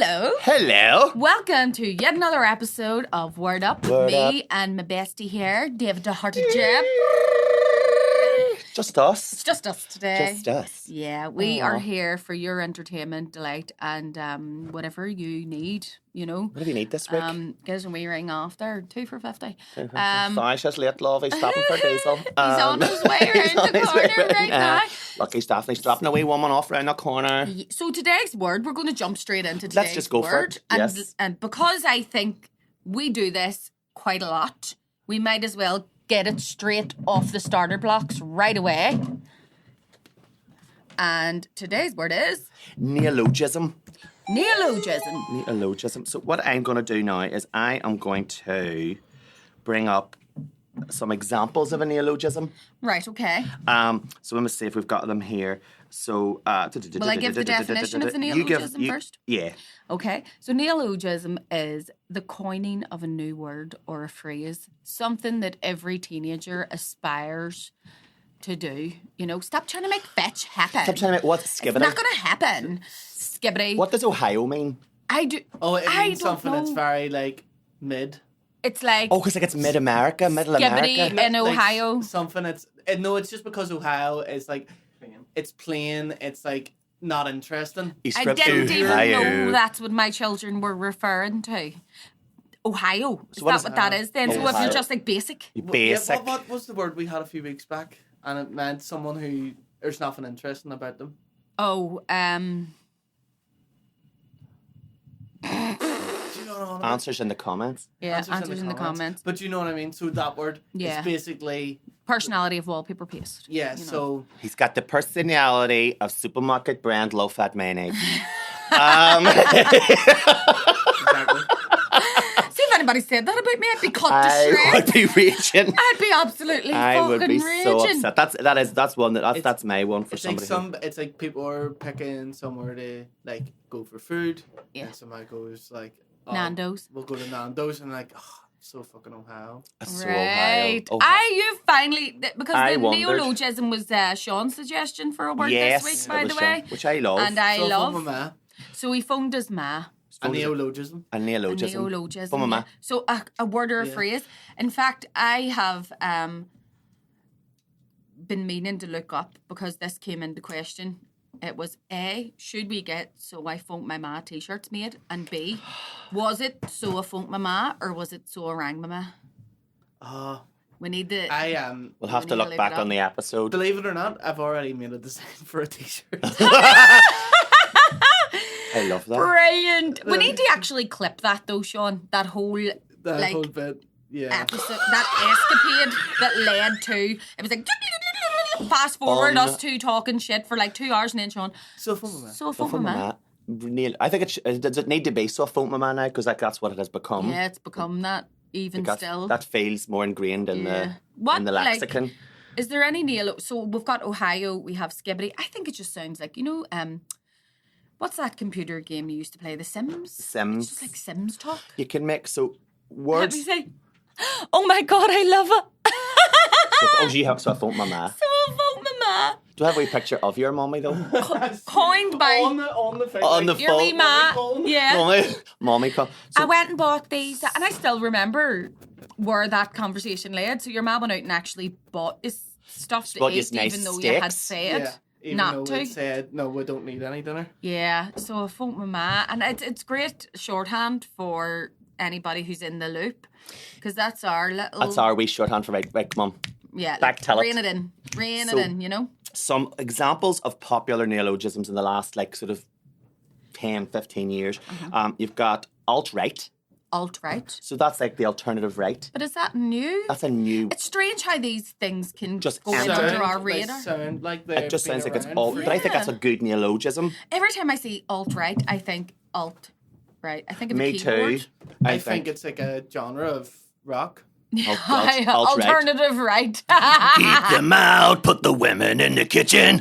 Hello. Hello. Welcome to yet another episode of Word Up with Word me Up. and my bestie here, David Doherty-Jebb. Just us. It's just us today. Just us. Yeah, we are here for your entertainment, delight, and whatever you need, you know. What do you need this week? Give us a wee ring off there, 2 for 50. Sorry, she's late, love. He's stopping for diesel. He's on his way around the corner right now. Lucky Daphne's dropping a wee woman off round the corner. So today's word, we're going to jump straight into today's Let's just go word. for it. And, Yes. and because I think we do this quite a lot, we might as well get it straight off the starter blocks right away. And today's word is Neologism. neologism. Neologism. So what I'm going to do now is I am going to bring up some examples of a neologism. Right, okay. So let me see if we've got them here. So, Will I give the definition of the neologism first? Yeah. Okay, so neologism is the coining of a new word or a phrase, something that every teenager aspires to do. You know, stop trying to make fetch happen. Stop trying to make what's skibbity? It's not going to happen. Skibbity. What does Ohio mean? I do. Oh, it I means don't something know. that's very, like, mid. It's like Oh, because like it's mid-America, middle Skibbity America. in Like, Ohio. something that's... no, it's just because Ohio is, like... It's plain. It's, like, not interesting. He's I from didn't even Ohio. know that's what my children were referring to. Ohio. Is what that is- what that is then? So if Ohio. you're just like basic. Basic. Yeah, what was the word we had a few weeks back? And it meant someone who... There's nothing interesting about them. Oh, Do you know what I'm on about? Answers in the comments. yeah, answers in the comments. But you know what I mean? So that word Yeah. is basically... Personality of wallpaper paste. Yeah, you know. so... He's got the personality of supermarket brand low-fat mayonnaise. Exactly. See if anybody said that about me, I'd be cut to I shreds. would be raging. I'd be absolutely I fucking would be raging. so upset. That's my one for It's like somebody. it's like people are picking somewhere to like go for food. Yeah. And somebody goes like Nando's. We'll go to Nando's and like so fucking Ohio. So Right. Ohio. You finally because I the wondered. neologism was Sean's suggestion for a word Yes, this week, it by was the way. Sean, which I love. And I So love. from ma, So he phoned his ma. a neologism. A neologism. Neologism. From a ma. yeah. So a word or a Yeah. phrase. In fact, I have been meaning to look up because this came into question. It was A, should we get So I Phoned My Ma t-shirts made? And B, was it So I Phoned My Ma or was it So I Rang My Ma? We need the... We'll have We to need to look look back it up. on the episode. Believe it or not, I've already made a design for a t-shirt. I love that. Brilliant. We need to actually clip that though, Sean. That whole that like whole bit. Yeah. episode, that escapade that led to it was like fast forward us two talking shit for like 2 hours and then Sean. So from ma. So I So phoned my ma. I think does it need to be so I phoned my man now because that's what it has become. Yeah, it's become that even Because still. that feels more ingrained in Yeah. the What, in the like, lexicon. Is there any Neil? So we've got Ohio, we have Skibbity. I think it just sounds like, you know, what's that computer game you used to play? The Sims? Sims. It's just like Sims talk. You can make so Let words. me say, oh my God, I love it. You have so I phoned my ma. So I phoned my ma. Do I have a wee picture of your mommy though? Coined by on the thing, On like, the your wee phone. ma. Yeah. mommy call. I So, went and bought these, and I still remember where that conversation led. So your ma went out and actually bought this stuff to Bought eat, yous nice even though you had steaks. said Yeah. Even not though to. it said no, we don't need any dinner. Yeah, so I phoned my ma, and it's great shorthand for anybody who's in the loop, because that's our little. that's our wee shorthand for right, mum. yeah. back tell it. rein it in, rein So- it in. You know. Some examples of popular neologisms in the last like sort of 10, 15 years. You've got alt-right. Alt-right. So that's like the alternative right. But is that new? That's a new... It's strange how these things can Just go enter. under our They radar. sound like they're It just been sounds like it's around alt... for- But I think that's a Yeah. good neologism. Every time I see alt-right, I think alt-right. I think of a Me keyboard. too. I think it's like a genre of rock. alt-right. Alternative right. Keep them out, put the women in the kitchen.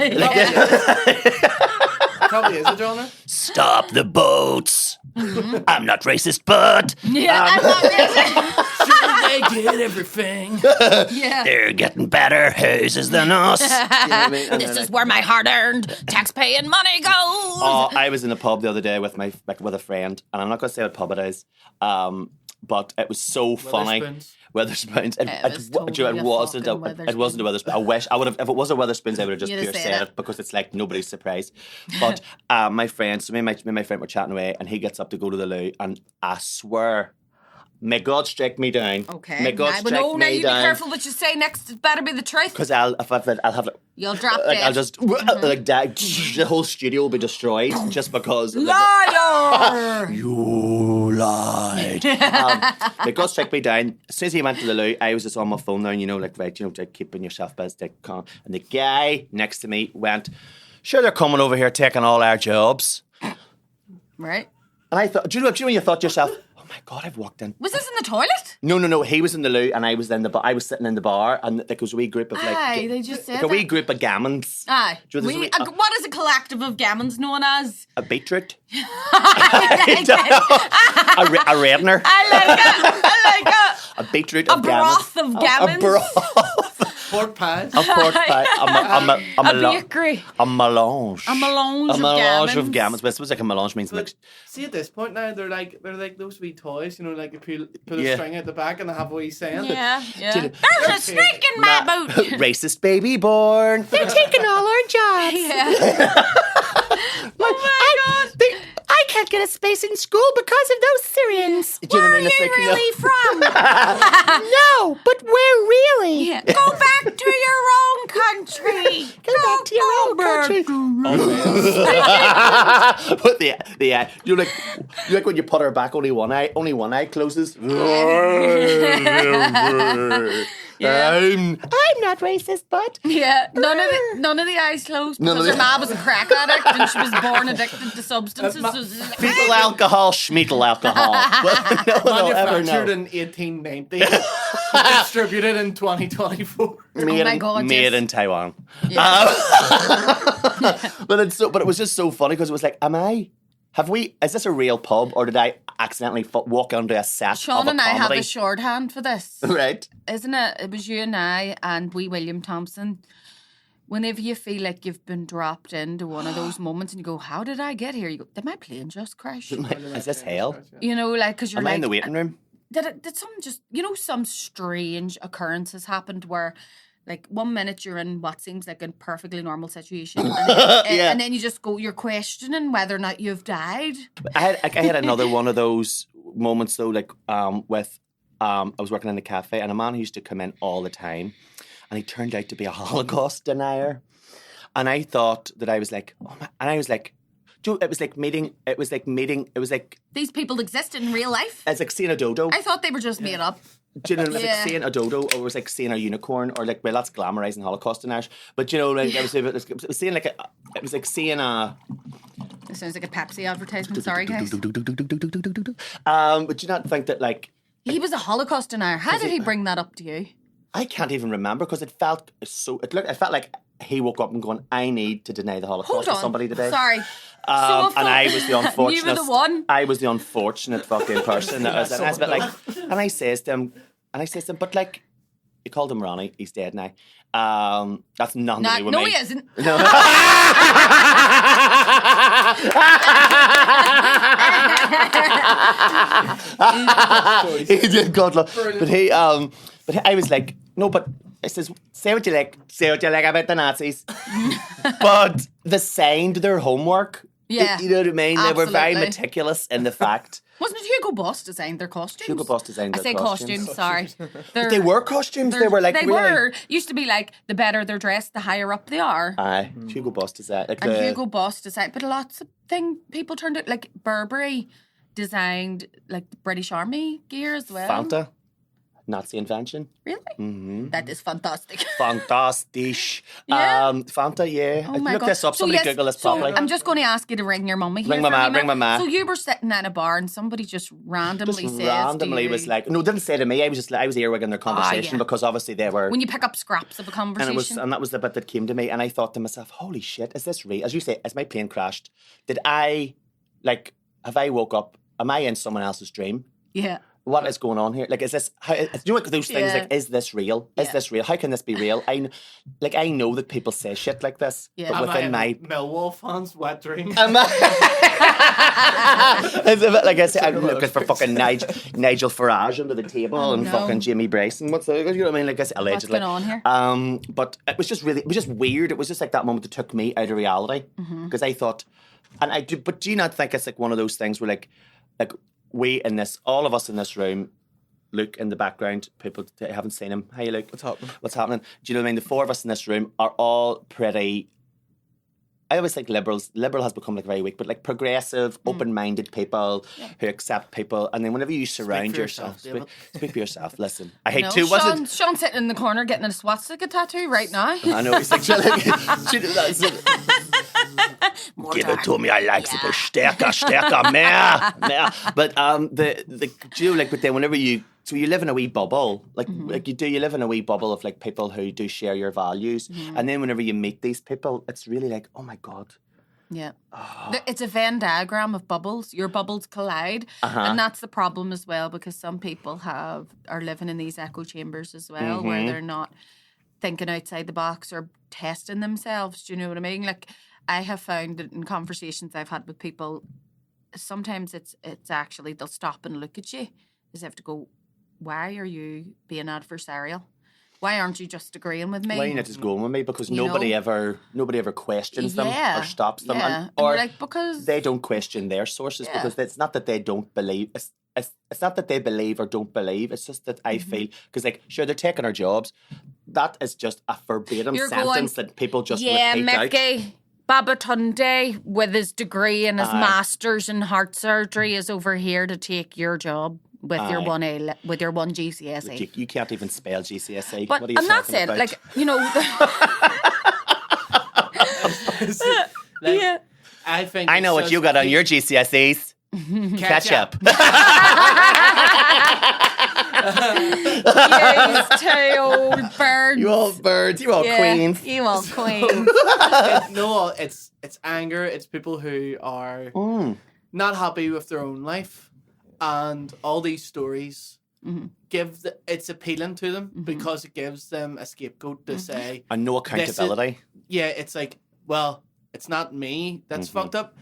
Probably is a genre. Stop the boats. I'm not racist, but... Yeah, I'm not racist. they get everything. Yeah. They're getting better houses than us. You know what I mean? And This they're is where my hard-earned, tax-paying money goes. Oh, I was in a pub the other day with with a friend, and I'm not going to say what pub it is, but it was so funny. Weatherspoons. It wasn't a Weatherspoons. I wish I would have. If it was a Weatherspoons, I would have just pure said it because it's like nobody's surprised. But my friend, so me and my friend were chatting away, and he gets up to go to the loo, and I swear. May God strike me down. Okay. May God strike me down. Now you be careful what you say next. It better be the truth. Because I'll have it. You'll drop like, dead. I'll just like that. The whole studio will be destroyed just because. Liar! You lied. May God strike me down. As soon as he went to the loo, I was just on my phone now. Like keeping yourself busy. And the guy next to me went, "Sure, they're coming over here taking all our jobs." Right. And I thought, do you know when you thought to yourself, oh my God, I've walked in. Was this in the toilet? No. He was in the loo and I was in the bar. I was sitting in the bar and there was a wee group of Aye, they just said a wee group of gammons. Aye. Do you know, What is a collective of gammons known as? a beetroot. I a redner. like it. A beetroot A of gammons. broth of gammons. A broth. Pork pies. A pork pie. A bakery. A melange. A melange A of melange gammons. of gammons. But I suppose like a melange means But mixed. see, at this point now, they're like those wee toys, you know, like you put a Yeah. string out the back and they have a wee saying. Yeah. Did it- There's a snake in my boot. Racist baby born. They're taking all our jobs. Yeah. Oh my God. I can't get a space in school because of those Syrians. Where are you really from? No, but where really? Yeah. Go back to your own country. Go back to your own country. Oh, But you're like when you put her back, only one eye closes. Yeah. I'm not racist, but Yeah, none of the eyes closed None of because her the- mom was a crack addict and she was born addicted to substances. So it's like, fetal alcohol, schmeatal alcohol. Well, no one will ever manufactured know. in 1890, distributed in 2024. Made in Taiwan. Yeah. But it was just so funny because it was like, is this a real pub or did I accidentally walk onto a set Sean of a and I have comedy? a shorthand for this, Right. isn't it? It was you and I and wee William Thompson. Whenever you feel like you've been dropped into one of those moments and you go, how did I get here? You go, did my plane just crash? Is this hell? You know, like, because you're Am like, I in the waiting room? did something just, some strange occurrences happened where, like, 1 minute you're in what seems like a perfectly normal situation, and then, Yeah. and then you just go, you're questioning whether or not you've died. I had another one of those moments though, like with I was working in a cafe and a man who used to come in all the time, and he turned out to be a Holocaust denier, and I thought that I was like, oh my, and I was like, it was like meeting. It was like These people exist in real life. it's like seeing a dodo. I thought they were just made up. Do you know, it was Yeah. like seeing a dodo, or it was like seeing a unicorn, or like, well, that's glamorizing Holocaust deniers. But you know, like it was seeing like it was like seeing a. It sounds like a Pepsi advertisement. Sorry, guys. But you not think that like He was a Holocaust denier. How did he bring that up to you? I can't even remember because it felt so. It felt like he woke up and going, "I need to deny the Holocaust Hold to on. somebody today." Sorry. And I was the unfortunate. You were the one. I was the unfortunate fucking person. And I was a bit like, and I says to him, but like, you called him Ronnie. He's dead now. That's nothing to do with No, me. he isn't. No. He did, God love. But I was like, no, but I says, say what you like about the Nazis. But they signed their homework. Yeah. You know what I mean? They were very Absolutely. meticulous in the fact. Wasn't it Hugo Boss designed their costumes? Hugo Boss designed I their say costumes. sorry. They were costumes. They were like they really. were. Used to be like the better they're dressed, the higher up they are. Aye, Hugo Boss designed. Like And the, Hugo Boss designed, but lots of people turned out like Burberry designed like the British Army gear as well. Fanta, Nazi invention. Really? Mm-hmm. That is fantastic. Fantastic. Yeah. Fanta, yeah. Oh my Look God. this up. Somebody Google this properly. I'm just going to ask you to ring your mummy. Ring my ma. So you were sitting at a bar and somebody just randomly was like, no, didn't say to me. I was earwigging their conversation because obviously they were. when you pick up scraps of a conversation. And that was the bit that came to me, and I thought to myself, "Holy shit, is this real?" As you say, as my plane crashed, have I woke up? Am I in someone else's dream? yeah. what is going on here? Like, is this, how, you know what those things, like, is this real? Is this real? How can this be real? I know that people say shit like this, but within my... Millwall fans' wet dream. Like I said, I'm looking for fucking Nigel Farage under the table and fucking Jimmy Bryson. What's the, you know what I mean? Like I said, allegedly. What's going on here? But it was just weird. It was just like that moment that took me out of reality, because I thought, but do you not think it's like one of those things where like all of us in this room, Luke in the background, people haven't seen him. Hey Luke, what's happening? Do you know what I mean? The four of us in this room are all pretty, I always think liberal has become like very weak, but like progressive, open-minded people who accept people, and then whenever you surround yourself, speak for yourself. Listen, I hate to. Sean's sitting in the corner getting a swastika tattoo right now. I know, he's like, give it to me, I like it, stärker, mehr. But but then whenever you live in a wee bubble, you live in a wee bubble of like people who do share your values, and then whenever you meet these people, it's really like, oh my God. Yeah. It's a Venn diagram of bubbles. Your bubbles collide. And that's the problem as well, because some people are living in these echo chambers as well, where they're not thinking outside the box or testing themselves. Do you know what I mean? Like, I have found that in conversations I've had with people, sometimes it's actually they'll stop and look at you as if to go, why are you being adversarial? Why aren't you just agreeing with me? Why are you not just going with me? Because nobody ever questions them or stops them. Yeah. Or because they don't question their sources, because it's not that they don't believe. It's not that they believe or don't believe. It's just that I feel, because like, sure, they're taking our jobs. That is just a verbatim sentence that people just repeat out. Babatunde, with his degree and his master's in heart surgery, is over here to take your job with your one GCSE. Look, you can't even spell GCSE. But, what are you that's it. about? Like, you know. I think I know what you got on your GCSEs. Ketchup. Yes, two old birds. You old birds. You old queens. You old queens. It's anger. It's people who are not happy with their own life, and all these stories it's appealing to them because it gives them a scapegoat to say, and no accountability. It's like, well, it's not me that's fucked up.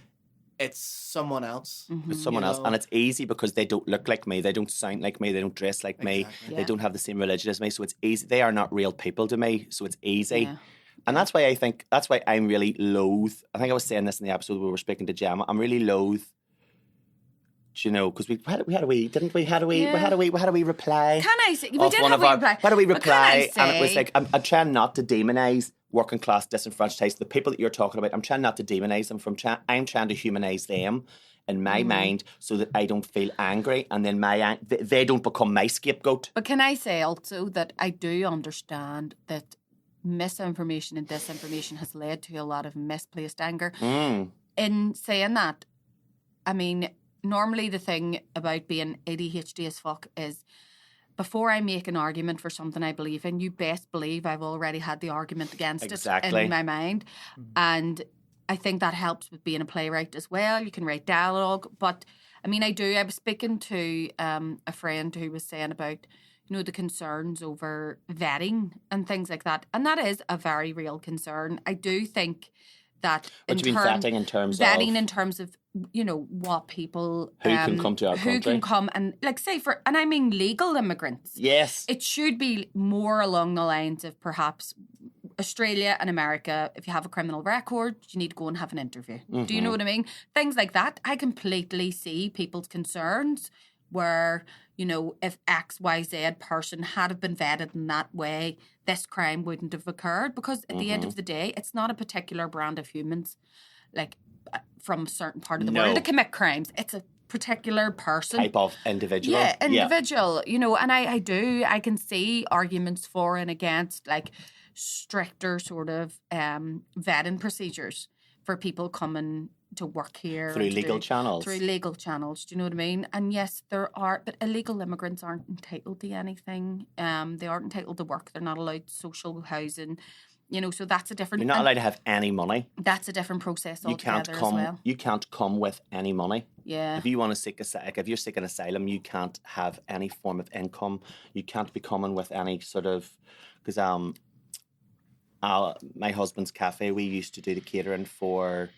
It's someone else. It's someone else. And it's easy because they don't look like me. They don't sound like me. They don't dress like me. Yeah. They don't have the same religion as me. So it's easy. They are not real people to me. So it's easy. Yeah. And that's why I'm really loath. I think I was saying this in the episode where we were speaking to Gemma. I'm really loath, you know, because we had a wee reply. Can I say? We did have a wee reply. We had a wee reply. And it was like, I'm trying not to demonise working class disenfranchised, the people that you're talking about. I'm trying not to demonise them. I'm trying to humanise them in my mind so that I don't feel angry, and then they don't become my scapegoat. But can I say also that I do understand that misinformation and disinformation has led to a lot of misplaced anger. In saying that, I mean, normally the thing about being ADHD as fuck is, before I make an argument for something I believe in, you best believe I've already had the argument against it in my mind. And I think that helps with being a playwright as well. You can write dialogue. But, I mean, I was speaking to a friend who was saying about, you know, the concerns over vetting and things like that. And that is a very real concern. I do think that vetting in terms of, you know, what people who can come to our country, who can come, and like say and I mean legal immigrants. Yes, it should be more along the lines of perhaps Australia and America. If you have a criminal record, you need to go and have an interview. Do you know what I mean? Things like that. I completely see people's concerns where, you know, if XYZ person had been vetted in that way, this crime wouldn't have occurred, because at the end of the day, it's not a particular brand of humans, like from a certain part of the world, to commit crimes. It's a particular person. Type of individual. Yeah, individual. You know, and I can see arguments for and against, like, stricter sort of vetting procedures for people coming to work here. Through legal channels. Through legal channels, do you know what I mean? And yes, there are, but illegal immigrants aren't entitled to anything. They aren't entitled to work. They're not allowed social housing. You know, so that's a different... You're not allowed to have any money. That's a different process altogether as well. You can't come with any money. Yeah. If you want to seek if you're seeking asylum, you can't have any form of income. You can't be coming with any sort of... Because my husband's cafe, we used to do the catering for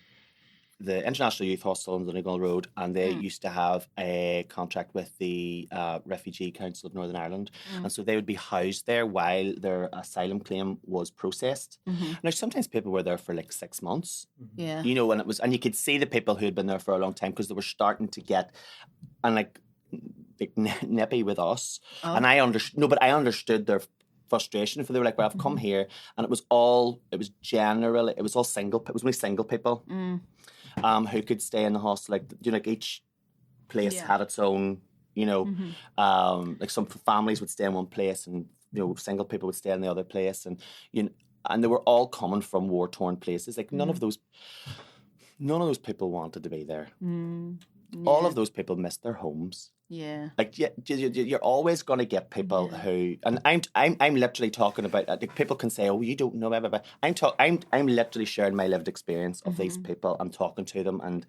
the International Youth Hostel on Donegal Road, and they used to have a contract with the Refugee Council of Northern Ireland, and so they would be housed there while their asylum claim was processed. Now, sometimes people were there for like 6 months, you know, and you could see the people who had been there for a long time because they were starting to get, and like nippy with us, and I understood their frustration, for they were like, well, I've come here, and it was all single people who could stay in the hostel. Like, you know, like each place had its own, you know, like some families would stay in one place, and you know, single people would stay in the other place, and you know, and they were all coming from war torn places. Like none of those people wanted to be there. All of those people missed their homes. Yeah. Like you're always going to get people who, and I'm literally talking about. Like, people can say, "Oh, you don't know," blah, blah, blah. I'm literally sharing my lived experience of these people. I'm talking to them, and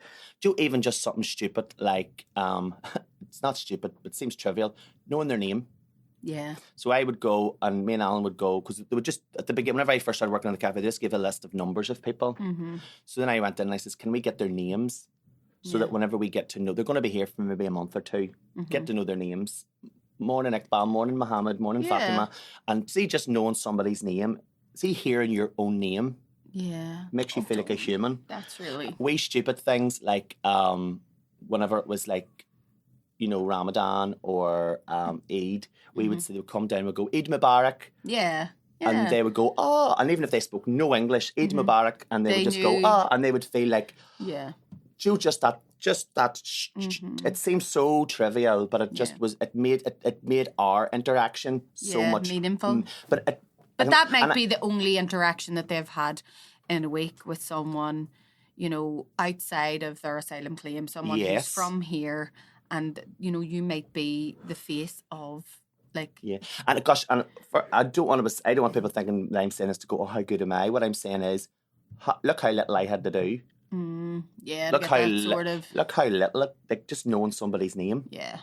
even just something stupid like it's not stupid, but it seems trivial, knowing their name. Yeah. So I would go, and me and Alan would go, because they would just, at the beginning, whenever I first started working in the cafe, they just gave a list of numbers of people. So then I went in and I says, "Can we get their names?" So that whenever we get to know, they're going to be here for maybe a month or two, get to know their names. Morning Iqbal, morning Mohammed, morning Fatima. And see, just knowing somebody's name, see, hearing your own name makes you feel like a human. That's really... Wee stupid things like whenever it was like, you know, Ramadan or Eid, we would come down and we'd go, "Eid Mubarak." Yeah. And they would go, "Oh," and even if they spoke no English, "Eid Mubarak," and they would just go, "Oh," and they would feel like... Yeah. Just that. It seems so trivial, but it just was. It made our interaction so much meaningful. But that might be the only interaction that they've had in a week with someone, you know, outside of their asylum claim. Someone who's from here, and you know, you might be the face of. Like, and gosh, I don't want people thinking that I'm saying this to go, "Oh, how good am I?" What I'm saying is, look how little I had to do. Look how little, like just knowing somebody's name. Yeah.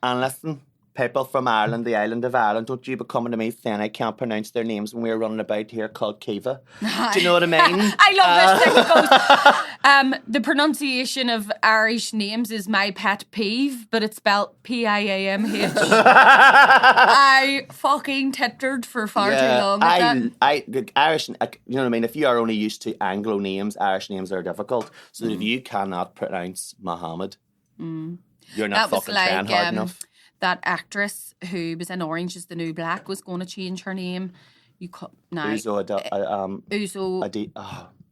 And listen, people from Ireland, the island of Ireland, don't you be coming to me saying I can't pronounce their names when we're running about here called Kiva. Do you know what I mean? I love this thing. The pronunciation of Irish names is my pet peeve, but it's spelled Piamh. I fucking tittered for far too long. Irish, you know what I mean? If you are only used to Anglo names, Irish names are difficult. So if you cannot pronounce Mohammed, you're not fucking trying hard enough. That actress who was in Orange is the New Black was going to change her name. Uzo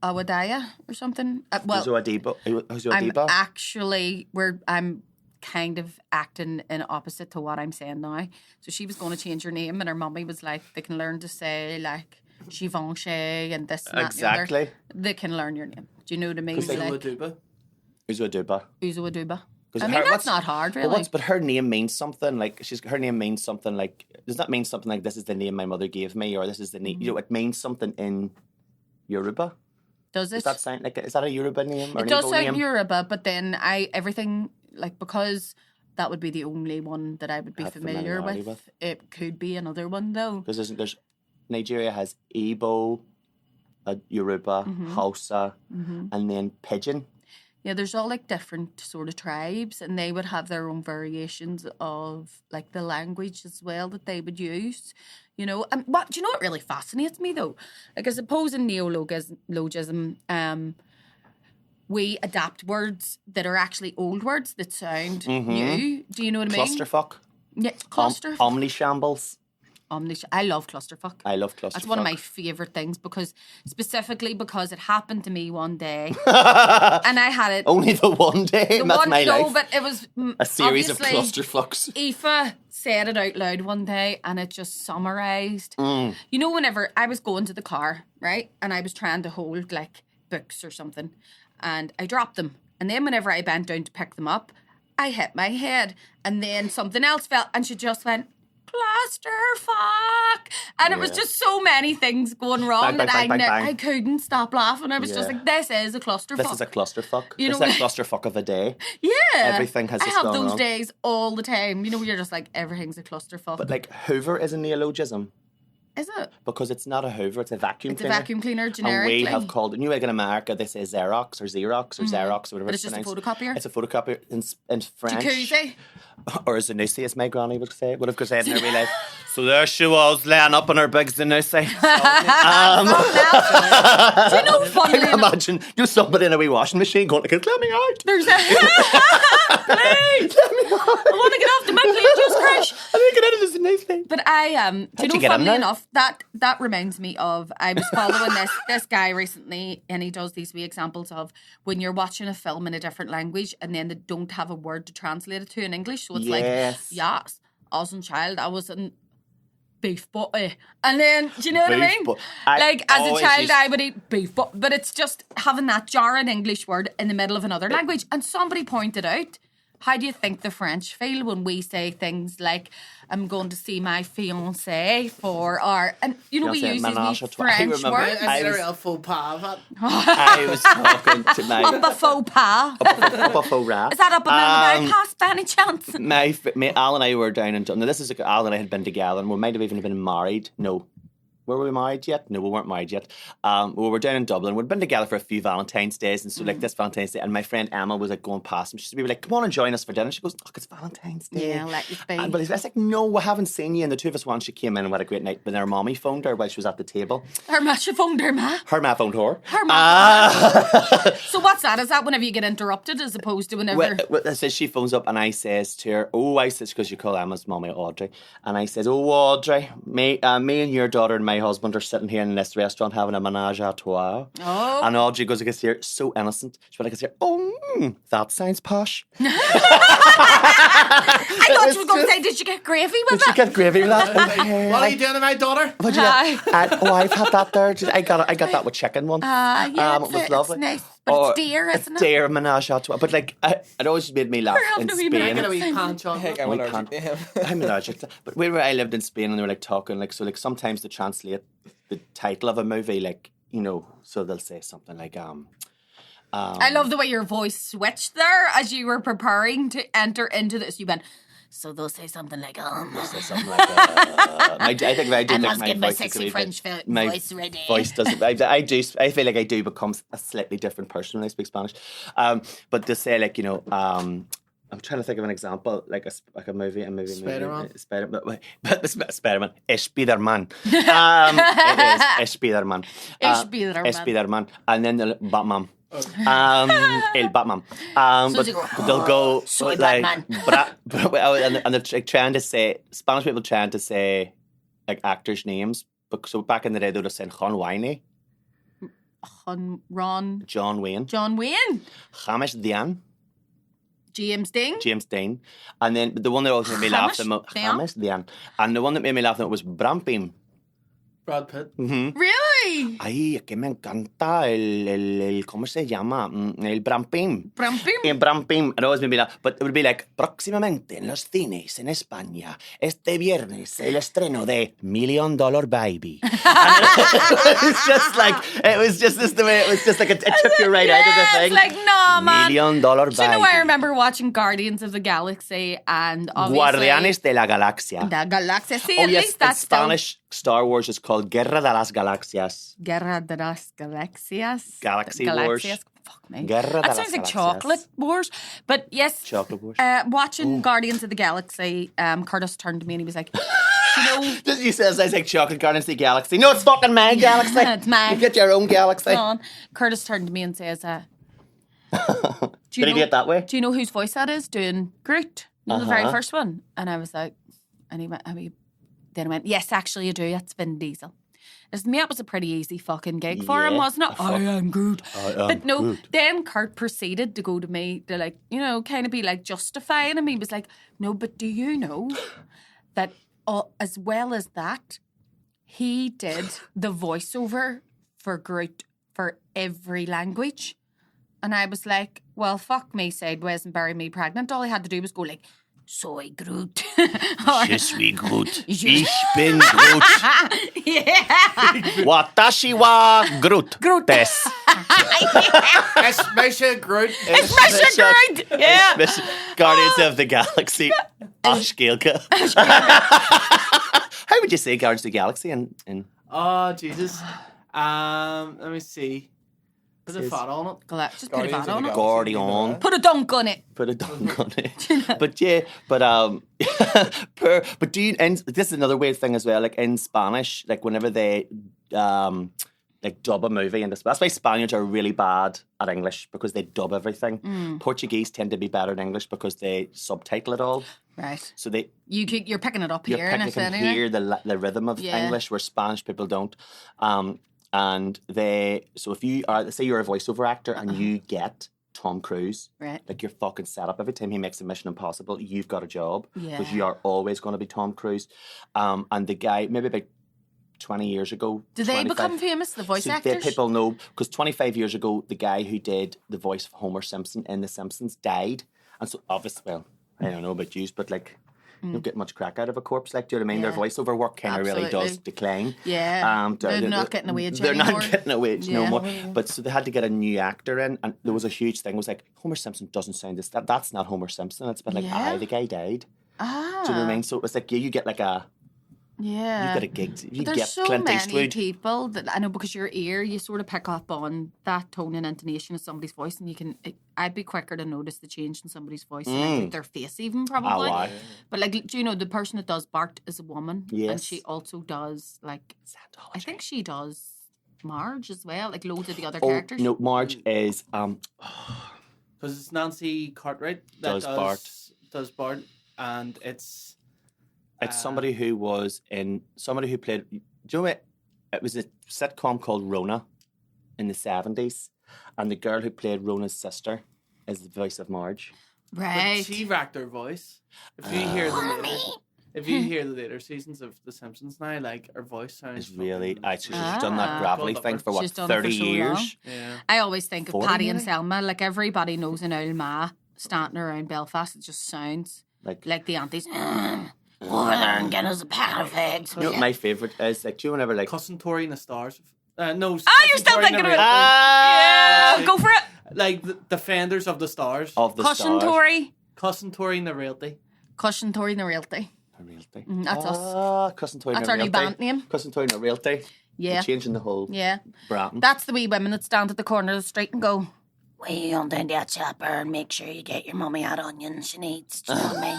Awadaya or something. Uzo Adiba. I'm kind of acting in opposite to what I'm saying now. So she was going to change her name, and her mummy was like, "They can learn to say like Givenchy and this and that." Exactly. And the other. They can learn your name. Do you know what I mean? Uzo Aduba. I mean, that's not hard, really. But her name means something. Like her name means something. Like, does that mean something like this is the name my mother gave me, or this is the name? You know, it means something in Yoruba. Does it? Does that sound like is that a Yoruba name? Or it does sound Yoruba, but then everything like because that would be the only one that I would be familiar with. It could be another one though. Because there's Nigeria has Igbo, Yoruba, Hausa, and then Pidgin. Yeah, there's all like different sort of tribes, and they would have their own variations of like the language as well that they would use, you know. And what do you know? What really fascinates me though, like I suppose in neologism, we adapt words that are actually old words that sound new. Do you know what I mean? Clusterfuck. Yeah, clusterfuck. Omnishambles. I love clusterfuck. I love clusterfuck. That's one of my favourite things because it happened to me one day, and I had it only the one day. That's my life. No, but it was a series of clusterfucks. Aoife said it out loud one day, and it just summarised. You know, whenever I was going to the car, right, and I was trying to hold like books or something, and I dropped them, and then whenever I bent down to pick them up, I hit my head, and then something else fell, and she just went, clusterfuck. And it was just so many things going wrong that I couldn't stop laughing. I was just like, this is a clusterfuck. This is a clusterfuck. This is a clusterfuck of a day. Yeah. Everything has just gone wrong. I have those days all the time. You know, you're just like, everything's a clusterfuck. But like, Hoover is a neologism. Is it? Because it's not a Hoover, it's a vacuum cleaner. It's a vacuum cleaner, generically. And we have called, you know, like in America, they say Xerox or Xerox or Xerox or whatever but it's just pronounced. A photocopier? It's a photocopier in French. Jacuzzi? Or Zanussi, as my granny would say. Would have said in her real life. So there she was, laying up on her big Zanussi. Do you know, funny I imagine you somebody in a wee washing machine going, let me out. There's a... Please! Let me out. I want to get off the mountain, just crash. I need to get out of this Zanussi. But do you know, funnily enough, that reminds me of, I was following this guy recently, and he does these wee examples of when you're watching a film in a different language and then they don't have a word to translate it to in English. So it's like, yes, I was a child, I was in beef butty. And then, do you know what I mean? Like, as a child, I would eat beef butty. But it's just having that jarring English word in the middle of another language. And somebody pointed out, how do you think the French feel when we say things like, I'm going to see my fiancé for our... And, you know, we use these French words. I did a real faux pas of it. I was talking to my... Up a faux pas. Up a faux rat. Is that up a Milner Pass by any chance? Al and I were down in... Now, this is... Al and I had been together, and we might have even been married. No. Were we married yet? No, we weren't married yet. We were down in Dublin. We'd been together for a few Valentine's Days, and so like this Valentine's Day, and my friend Emma was like going past him. We were like, "Come on and join us for dinner." She goes, "Look, it's Valentine's Day." Yeah, let you be. But I was like, "No, we haven't seen you." And the two of us once she came in and we had a great night. But her mommy phoned her while she was at the table. She phoned her ma. Her ma phoned her. Her ma. So what's that? Is that whenever you get interrupted, as opposed to whenever? Well, so she phones up and I says to her, I says, because you call Emma's mommy Audrey, and I says, Audrey, me and your daughter and my husband are sitting here in this restaurant having a menage a trois. Oh. And Audrey goes, I can see her, so innocent. She went, I can see her, that sounds posh. I thought you were going to say, did you get gravy with that? Did you get gravy with that? What are you doing to my daughter? I've had that there. I got that with chicken once. Yeah, it was lovely. It's nice. But it's dear, isn't it? It's dear menage a trois. But like, it always made me laugh in Spain. I'm allergic to. But where I lived in Spain, and they were like talking, like, so like sometimes they translate the title of a movie, like, you know, so they'll say something like I love the way your voice switched there as you were preparing to enter into this. You went, so they'll say something like they'll say something like I think my sexy French voice ready. Voice doesn't. I feel like I do become a slightly different person when I speak Spanish. But to say, like, you know, I'm trying to think of an example, like a movie. Spider-Man. Spider-Man. Spider-Man. It is Spider-Man. Spider-Man. And then the Batman. El Batman. But they'll go Soy like, Batman. and they're like trying to say, Spanish people trying to say like actors' names. But so back in the day, they would have said John Wayne. John Wayne. James Dean. James Dean. And then the one that always made me laugh the most, James Dean. And the one that made me laugh the most was Brampim. Brad Pitt. Mm-hmm. Really? Ay, que me encanta el ¿cómo se llama? El Brampim. Brampim? Brampim. It always made me laugh. But it would be like, próximamente en los cines en España, este viernes, el estreno de $1 Million Baby. And it was just this the way, it was just like, it took you right out of the thing. It's like, no, man. $1 Million Baby. Do you know, I remember watching Guardians of the Galaxy and obviously... Guardianes de la Galaxia. The Galaxia. See, at least that's Spanish. Star Wars is called Guerra de las Galaxias. Guerra de las Galaxias. Galaxy Wars. Fuck me. That sounds like Chocolate Wars. But yes, Chocolate Wars. Watching Guardians of the Galaxy, Curtis turned to me and he was like, you know... You said it sounds like Chocolate Guardians of the Galaxy. No, it's fucking my galaxy. It's mine. You get your own galaxy. Curtis turned to me and says, Did he do it that way? Do you know whose voice that is? Doing Groot. You know, the very first one. And I was like... And he went... Then I went, yes, actually you do. It's Vin Diesel. To me, it was a pretty easy fucking gig for him, wasn't it? I am Groot. But no, Groot. Then Kurt proceeded to go to me to, like, you know, kind of be like justifying him. He was like, no, but do you know that as well as that, he did the voiceover for Groot for every language? And I was like, well, fuck me sideways and bury me pregnant. All he had to do was go like, Soy Groot. Je suis Groot. Ich bin Groot. Watashi wa Groot. Groot. Des. It's Misha Groot. It's Misha Groot. Yeah. Guardians of the Galaxy. Ashkelka. How would you say Guardians of the Galaxy in Oh, Jesus. Let me see. Put a fat on it. Just put a fat on it. Guardian. Put a dunk on it. Put a dunk on it. But but do you, and this is another weird thing as well, like in Spanish, like whenever they like dub a movie, and that's why Spaniards are really bad at English, because they dub everything. Portuguese tend to be better in English because they subtitle it all. Right. So you're picking it up here, you can hear the rhythm of English, where Spanish people don't. And so if you are, say you're a voiceover actor and you get Tom Cruise, right, like you're fucking set up. Every time he makes a Mission Impossible, you've got a job, because Yeah. you are always going to be Tom Cruise. And the guy, maybe about 20 years ago. Do they become famous, the voice actors? People know, because 25 years ago, the guy who did the voice of Homer Simpson in The Simpsons died. And so, obviously, well, I don't know about you, but like, you don't get much crack out of a corpse. Like, do you know what I mean? Yeah. Their voiceover work kind of really does decline. Yeah. They're not getting a wage They're anymore. not getting a wage no Yeah. more. But so they had to get a new actor in, and there was a huge thing. It was like, Homer Simpson doesn't sound this. That's not Homer Simpson. It's been like, Yeah. the guy died. Ah. Do you know what I mean? So it was like, you get like a... Yeah. You get a gig. You There's get so Clint many Eastwood. people that I know, because your ear, you sort of pick up on that tone and intonation of somebody's voice, and you can. I'd be quicker to notice the change in somebody's voice than I think their face, even probably. wow. But like, do you know the person that does Bart is a woman, and Yes. she also does like. I think she does Marge as well, like loads of the other Oh, characters. no, Marge is... Because it's Nancy Cartwright that Does Bart. Does Bart, and it's somebody who played... Do you know what? It was a sitcom called Rona in the 70s, and the girl who played Rona's sister is the voice of Marge. Right. But she racked her voice. If you hear the later seasons of The Simpsons now, like her voice sounds... It's really... fucking- She's done that gravelly thing for, She's done it for 30 so years? long. Yeah. I always think of 40 Paddy and maybe? Selma. Like, everybody knows an old ma standing around Belfast. It just sounds like the aunties. Over there and get us a pack of eggs. You know what my favourite is? Like, do you remember, like... Cussing Tori in the Stars. No. You're still Cussing Tori in thinking the of it. Realty. Yeah, go for it. Like the Defenders of the Stars. Of the Cushion Stars. Tory. Cussing Tori in the Realty. Cushion Tory in the Realty. The Realty. That's us. Cousin Toy That's in our the new Realty. band name. Cousin Toy in the Realty. Yeah. We're changing the whole Yeah. Bratton. That's the wee women that stand at the corner of the street and go, "We on down to that shopper and make sure you get your mummy out onions she needs." Do you know what I mean?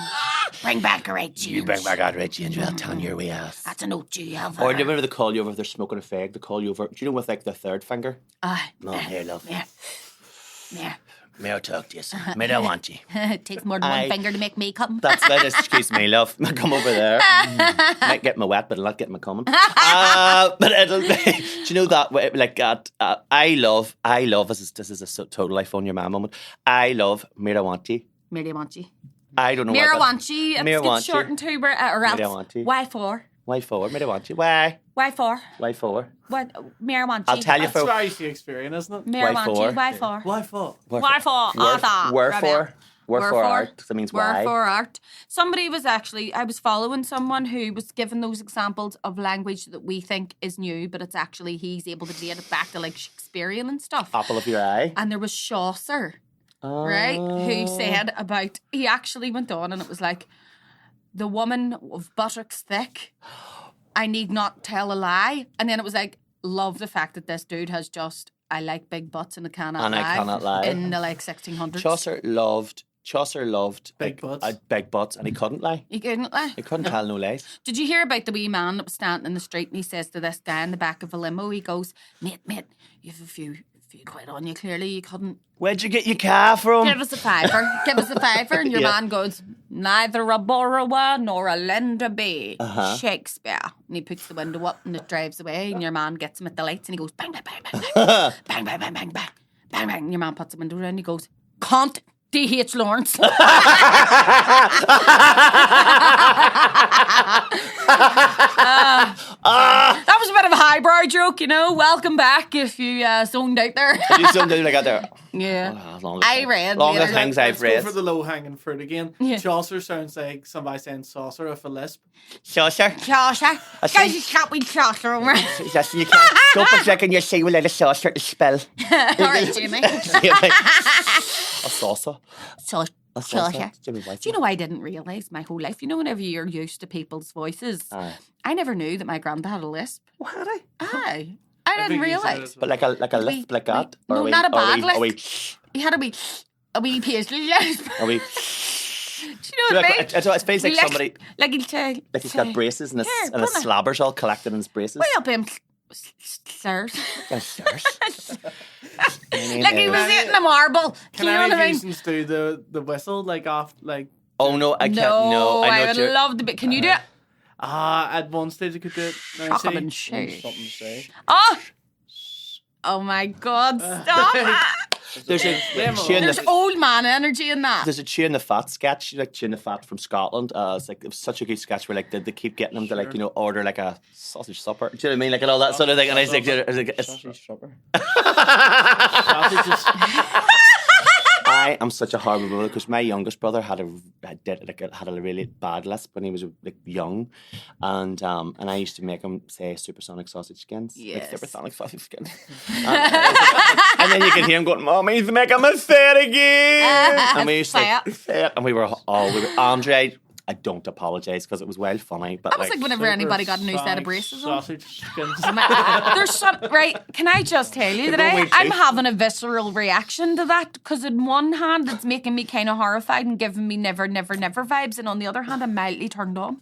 Bring back a red change. You bring back out red change, we'll turn your way out. That's a note you have. Or do you remember they call you over if they're smoking a fag? They call you over, do you know, with like the third finger? No, here, love. Yeah. May I talk to you, son? May I want you? It takes more than one finger to make me come. That's right, excuse me, love. I'll come over there. Might get my wet, but I'll not get my coming. But it'll be, do you know that, like, I love, this is a total I phone your man moment. I love Mirawanti. Mirawanti. I don't know Mirawanti. It Mirawanti. gets shortened to, or else. Mirawanti. Why for? Why for? Mirawanti. Why? Why for? Why for? What? Mirawanti. I'll tell you That's for... very Shakespearean, isn't it? Mirawanti. Why for? Why for? Why for? Wherefore? Wherefore art. That means why. Wherefore art. Somebody was I was following someone who was given those examples of language that we think is new, but it's actually, he's able to date it back to like Shakespearean and stuff. Apple of your eye. And there was Chaucer, right, who said about, he actually went on and it was like, "The woman of buttocks thick, I need not tell a lie." And then it was like, love the fact that this dude has just, "I like big butts and I cannot lie. In the like 1600s. Chaucer loved Big butts. Big butts, and he couldn't lie. He couldn't lie. He couldn't tell no lies. Did you hear about the wee man that was standing in the street and he says to this guy in the back of a limo, he goes, mate, you have a few quid on you, clearly you couldn't. Where'd you get your car from? Give us a fiver. And your man goes, "Neither a borrower nor a lender be." Shakespeare. And he puts the window up and it drives away and your man gets him at the lights and he goes, bang, bang, bang, bang, bang. Bang, bang, bang, bang, bang. Bang, bang. And your man puts the window down and he goes, "Can't D.H. Lawrence." That was a bit of a highbrow joke, you know. Welcome back if you zoned out there. You zoned out like out there. Yeah. Longest I read. Longest later. things I've Let's go read. for the low hanging fruit again. Yeah. Chaucer sounds like somebody saying saucer with a lisp. Saucer. Chaucer. Guys, you can't be Chaucer over. Yes, you can't. Don't be drinking your sea without a saucer to spill. Alright, Jimmy. A saucer. A Chaucer. Jimmy White. Do you know I didn't realise my whole life? You know, whenever you're used to people's voices, I never knew that my granddad had a lisp. Oh, had I? Aye. I didn't realise. But like a lisp like that? No, not a bad lisp. He had a wee paisley lisp. Are we? Do you know what I mean? It feels like somebody, Like he'll say... like he's got braces and his Bronagh. slabbers all collected in his braces. Way up him, sirs. Yes, Like he was eating a marble. Do you know what I mean? Can any do the whistle like off like? Oh no, I can't. No, I I know would love to be... Can you do it? At one stage I could do it. Shock 'em and shake. Something to say. Oh my God, stop it. There's Old man energy in that. There's a Chewing the Fat sketch, like Chewing the Fat from Scotland. It was such a good sketch where like they keep getting him to like order like a sausage supper. Do you know what I mean? Like and all that sort of thing. And I was like, sausage supper. I am such a horrible brother because my youngest brother had a really bad lisp when he was like young, and I used to make him say supersonic sausage skins. Yes. Like supersonic sausage skins. And then you can hear him going, "Mom, he's making me say it again." And we used to say it, and we were Andre. I don't apologise because it was well funny, but I was like whenever anybody got a new set of braces on. Sausage skins. There's some right. Can I just tell you that I'm having a visceral reaction to that because on one hand it's making me kind of horrified and giving me never vibes, and on the other hand I'm mildly turned on.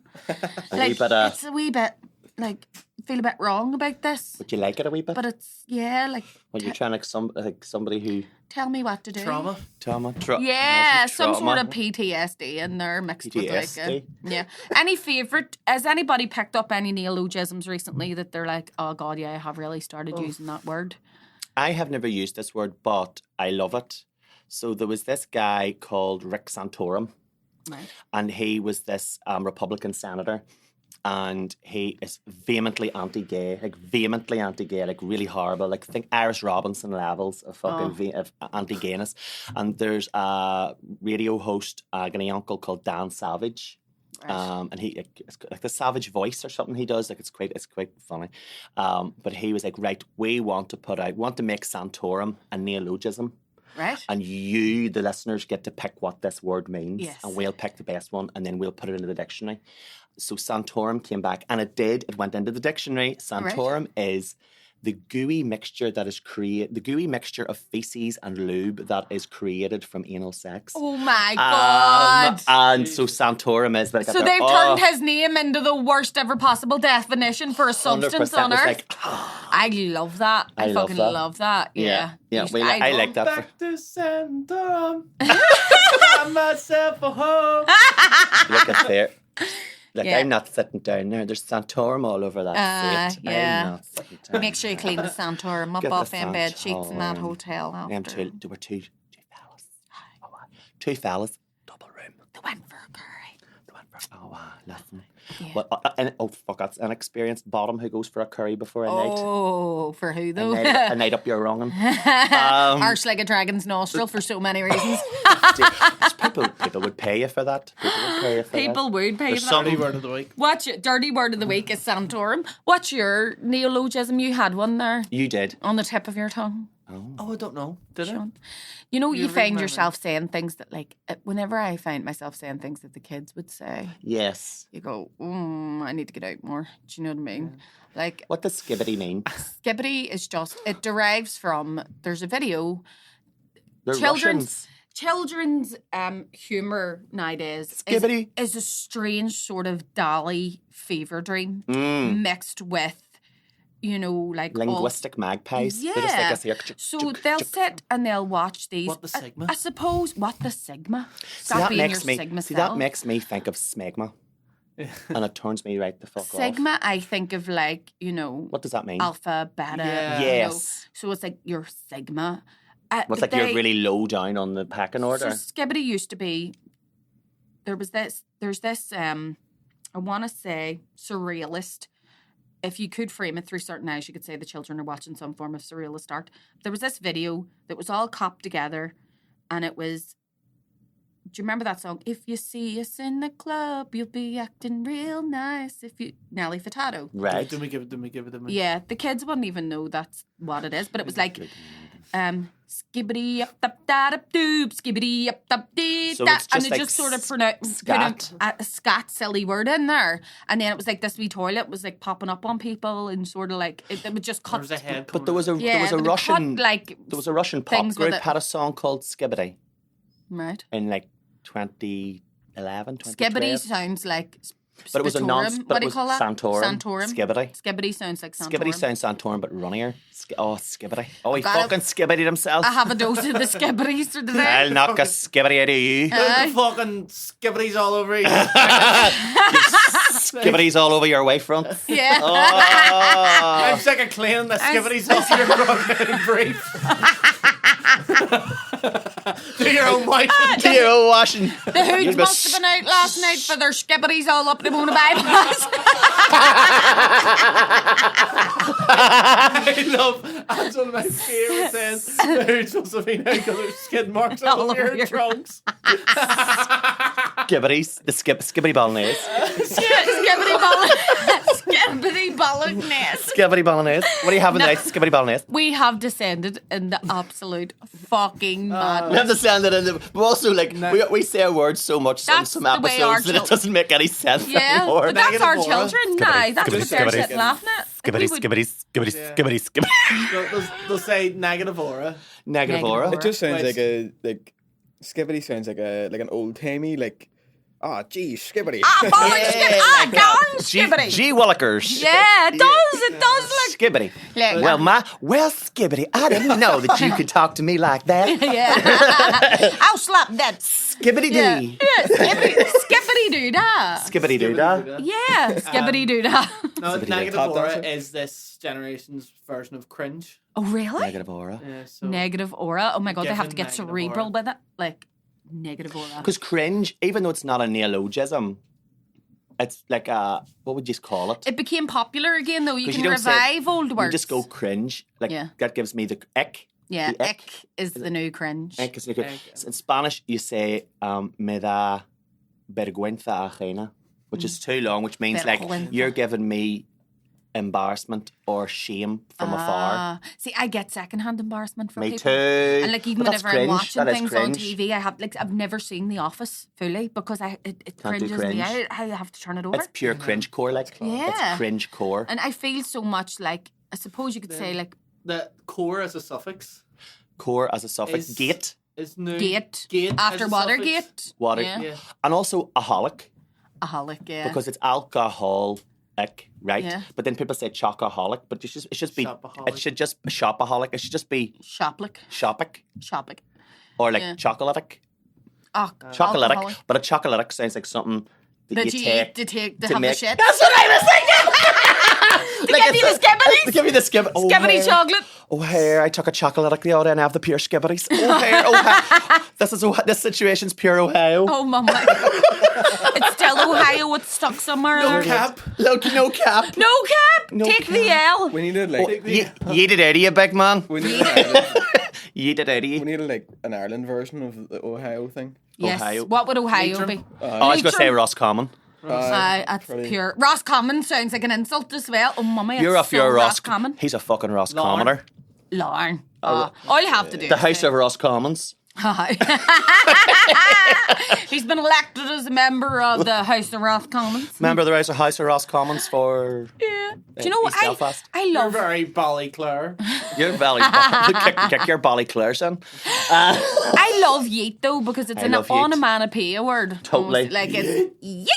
Like it's a wee bit like feel a bit wrong about this. Would you like it a wee bit? But it's like. When you're trying like somebody who tell me what to do. Trauma. Yeah, some sort of PTSD in there mixed with like Any favourite? Has anybody picked up any neologisms recently that they're like, oh God, yeah, I have really started using that word? I have never used this word, but I love it. So there was this guy called Rick Santorum, right, and he was this Republican senator. And he is vehemently anti-gay, like really horrible. Like think Iris Robinson levels of fucking of anti-gayness. And there's a radio host, an uncle called Dan Savage, right. And he it's like the Savage voice or something he does. Like it's quite funny. But he was like, right, we want to make Santorum a neologism. Right. And you, the listeners, get to pick what this word means. Yes. And we'll pick the best one and then we'll put it into the dictionary. So Santorum came back and it went into the dictionary. Santorum is the gooey mixture of feces and lube that is created from anal sex. Oh my God. And so Santorum is like so they've turned his name into the worst ever possible definition for a substance on Earth. Like, I love that. I fucking love that. Yeah. I like that. Back to Santorum. Find myself a home. Look at there. Like, I'm not sitting down there. There's Santorum all over that seat. Yeah. I'm not sitting down. Make sure you clean the Santorum up off them bed sheets in that hotel. There were two fellas. Two fellas, double room. They went for a curry. Listen. Yeah. Well, fuck, that's an experienced bottom who goes for a curry before a night. Oh, for who though? A night up your wrongin'. Arch like a dragon's nostril for so many reasons. People would pay you for that. People would pay you for that. Dirty word of the week. Dirty word of the week is Santorum. What's your neologism? You had one there. You did. On the tip of your tongue. Oh, I don't know. Did I? You know, you find yourself saying things that, like, whenever I find myself saying things that the kids would say. Yes. You go, I need to get out more. Do you know what I mean? Yeah. Like, what does skibbity mean? Skibbity is it derives from, there's a video. They're children's humour nowadays is a strange sort of Dali fever dream mixed with, you know, like linguistic magpies. Yeah. So they'll sit and they'll watch these. What the Sigma? I suppose. What the Sigma? That makes me think of smegma. And it turns me right the fuck off. Sigma, I think of like, you know. What does that mean? Alpha, beta. Yeah. Yes. Know, so it's like your Sigma. What's like you're really low down on the packing order? So Skibbity used to be. There's this. I want to say surrealist if you could frame it through certain eyes, you could say the children are watching some form of surrealist art. There was this video that was all copped together, and it was, do you remember that song? If you see us in the club, you'll be acting real nice. If you Nelly Furtado. Right. Did we give it? Yeah, the kids wouldn't even know that's what it is, but it was like, skibbity up da da doop, skibbity up da dee So da, it's and just it like just sort of put scat. a scat silly word in there, and then it was like this wee toilet was like popping up on people, and sort of like it would just cut. There was a head. But there was a Yeah, there they was a would Russian cut, like, there was a Russian pop things with group it. had a song called Skibbity Right. in like 2011, 2012. Skibbity sounds like. But it was a Spitorum. nonce. What But do it you was call that? Santorum. Santorum. Skibbity. Skibbity sounds like Santorum. Skibbity sounds Santorum, but runnier. Skibbity. Oh, he got it. fucking skibbity'd himself. I have a dose of the skibbities for today. I'll knock a skibbity out of you. There's the fucking skibbities all over you. Skibbity's all over your wavefront. Yeah. Oh. I'm sick of cleaning the skibbities off your fucking brief. Do your own washing. Do your own washing. The hoods You'll be must have been out last night for their skibbities all up the moon of bypass. I love, that's one of my favourite sayings. The hoods must have been out because there's skid marks all over your trunks. Skibbities. The skibbity bolognese. Skibbity bolognese. Skibbity bolognese. What are you having tonight? Skibbity bolognese. We have descended in the absolute fucking We madness. have to stand it in the. But also, like, we say our words so much on That's some the way our episodes that it doesn't make any sense Yeah, anymore. but that's our Negative aura. children now. That's what they're skibbity. sitting laughing at. Skibbity, We would- skibbity, skibbity, Yeah. skibbity, skibbity. They'll say negative aura. Negative Negative aura. aura. It just sounds Wait. like skibbity sounds like an old timey geez, skibbity. Ah, bollocks, skibbity. Ah, darn G skibbity. Willikers. Yeah, it does. It does look. Skibbity. Like Well, that. Skibbity, I didn't know that you could talk to me like that. Yeah. I'll slap that. Skibbity Yeah. dee. Yeah, skibbity doo da. Skibbity doo da. Yeah, skibbity doo da. No, Skibbity negative tap aura dancer. is this generation's version of cringe. Oh, really? Negative aura. Yeah, so Negative aura. Oh my god, they have to Given get negative cerebral aura. with it. Like, negative aura. Because cringe, even though it's not a neologism, it's like a, what would you call it? It became popular again, though. You 'Cause can you don't say- revive old words. You just go cringe. Like, Yeah. that gives me the ick. Yeah, the ick is the new cringe. Ick is the Ick. In Spanish, you say, me da vergüenza ajena, which is too long, which means like, Vergüenza. you're giving me embarrassment or shame from afar. Ah. See, I get secondhand embarrassment from Me people. too. And like even But that's whenever I'm cringe. watching That is things on cringe. TV, I've never seen The Office fully because it Can't do cringes me cringe. out. I have to turn it over. It's pure cringe core, like. Yeah. It's cringe core. And I feel so much like, I suppose you could say like the core as a suffix Core as a suffix. Is- Gate. is new. gate, Gate after as a Watergate. suffix. Water. Yeah. Yeah. And also aholic, A holic, yeah. because it's alcoholic, right? Yeah. But then people say chocoholic, but it should be Shopaholic. it should just shopaholic. It should just be Shoplick. shopic Shopic. or like Yeah. chocolatic. Oh, Chocolatic. alcoholic. But a chocolatic sounds like something that That you you take eat to to have make. the shit. That's what I was thinking. To give you the skibbities. To give you the skib. Oh, Skibbity here. chocolate. Oh, here, I took a chocolatic the other day and I have the pure skibbities. Oh, here, Ohio. This situation's pure Ohio. Oh, mama. It's still Ohio with stuck somewhere. No there. cap. Look, no cap. No cap. No Take the L. We needed Yeet it out of you, big man. we needed Ireland, Yeet it out of we you. needed an Ireland version of the Ohio thing. Yes. Ohio. What would Ohio Leitrim. be? Oh, I was going to say Leitrim. Roscommon. That's probably- pure. Roscommon sounds like an insult as well. Oh, mummy, it's You're off so your Roscommon. He's a fucking Roscommoner. Lauren. All you have to do The is House say- of Roscommons. Hi. He's been elected as a member of the House of Roscommons. Remember the House of Roscommons for Yeah. Do you know what? East Belfast? I You're love. very Ballyclare. your belly. kick your Ballyclare, son. I love yeet though because it's I an love yeet. onomatopoeia word. Totally. Almost. Like it's yeet.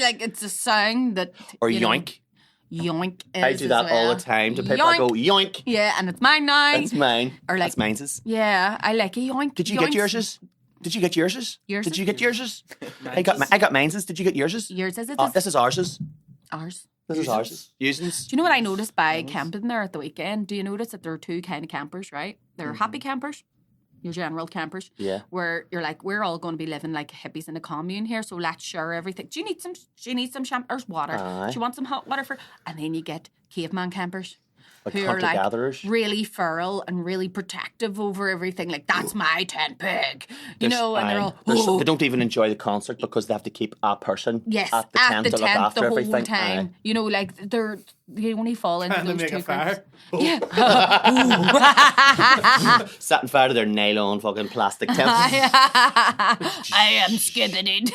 Like it's a sound that. Or you know, yoink. Yoink. I is do as that all well. the time to people. I go, yoink. Yeah, and it's mine now. That's mine. Or like- That's mine's. Yeah, I like a yoink. Did you Yoinks. get yourses? Did you get yourses? Yourses? Did you get yourses? I got mine's. Did you get yourses? Yours is it? Oh, this is ourses. Ours. This is ours. Usins. Do you know what I noticed by camping there at the weekend? Do you notice that there are two kind of campers, right? There are happy campers, your general campers, Yeah. where you're like, we're all going to be living like hippies in a commune here, so let's share everything. Do you need some shampoo? There's water. Aye. Do you want some hot water for? And then you get caveman campers. Like Who are like hunter-gatherers. really feral and really protective over everything. Like, that's my tent peg. You know, and they're all, They don't even enjoy the concert because they have to keep a person yes, at the tent to look after the whole everything. time. You know, like they only fall into Trying to those make two a fire. groups. Yeah. Setting fire to their nylon fucking plastic tent. I am skibbited.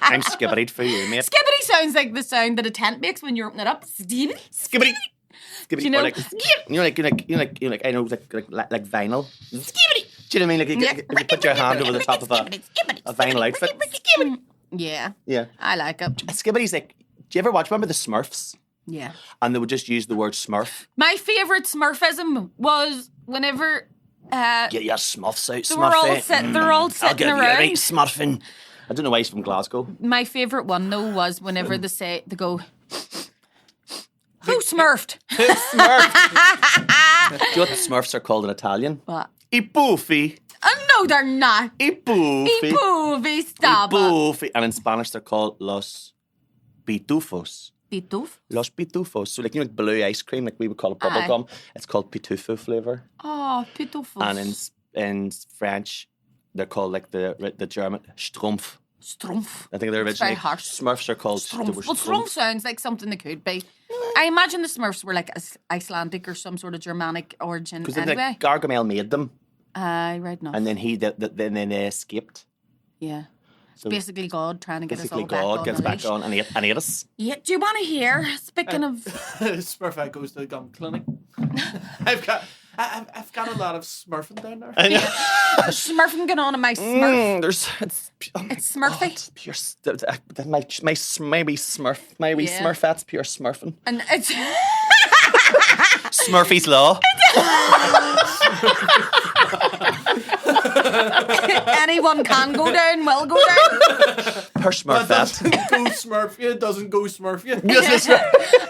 I'm skibbered for you, mate. Skibbity sounds like the sound that a tent makes when you open it up. Skibbity. Skibbity. Skibbity. You know, Or like, I know, like vinyl. Skibbity. Do you know what I mean? Like, if you put your hand over the top of a vinyl outfit. Yeah. Yeah. I like it. Skibbity's like, do you ever remember the Smurfs? Yeah. And they would just use the word Smurf. My favourite Smurfism was whenever Get your Smurfs out, they were all Smurfy. they're all I'll sitting give you a around. right Smurfing. I don't know why he's from Glasgow. My favourite one though was whenever they go, who smurfed? Do you know what the Smurfs are called in Italian? What? I buffi. No, they're not. I buffi. Ipoovi, stop it. Buffi. And in Spanish they're called los pitufos. Pituf? Los pitufos. So like, you know, like blue ice cream, like we would call it bubble Aye. gum. It's called pitufo flavour. Oh, pitufos. And in French, they're called like the German Strumpf. Strumpf. I think they're It's very originally harsh. Smurfs are called Strumpf. they were Well, Strumpf sounds like something that could be. I imagine the Smurfs were like Icelandic or some sort of Germanic origin because anyway. like Gargamel made them, Right now. and then then they escaped. Yeah. So Basically God trying to get us basically, all back God on gets the back leash. on and ate us. Yeah, do you want to hear? Speaking of... Smurfette goes to the gun clinic. I've got a lot of smurfing down there. Smurfing going on in my Smurf. It's Smurfy. It's pure. My maybe Smurf. My wee Yeah. Smurfette's pure smurfing. And it's... Smurfy's law. Anyone can go down, will go down. Per That doesn't Smurfette. go smurf you, doesn't go smurf you.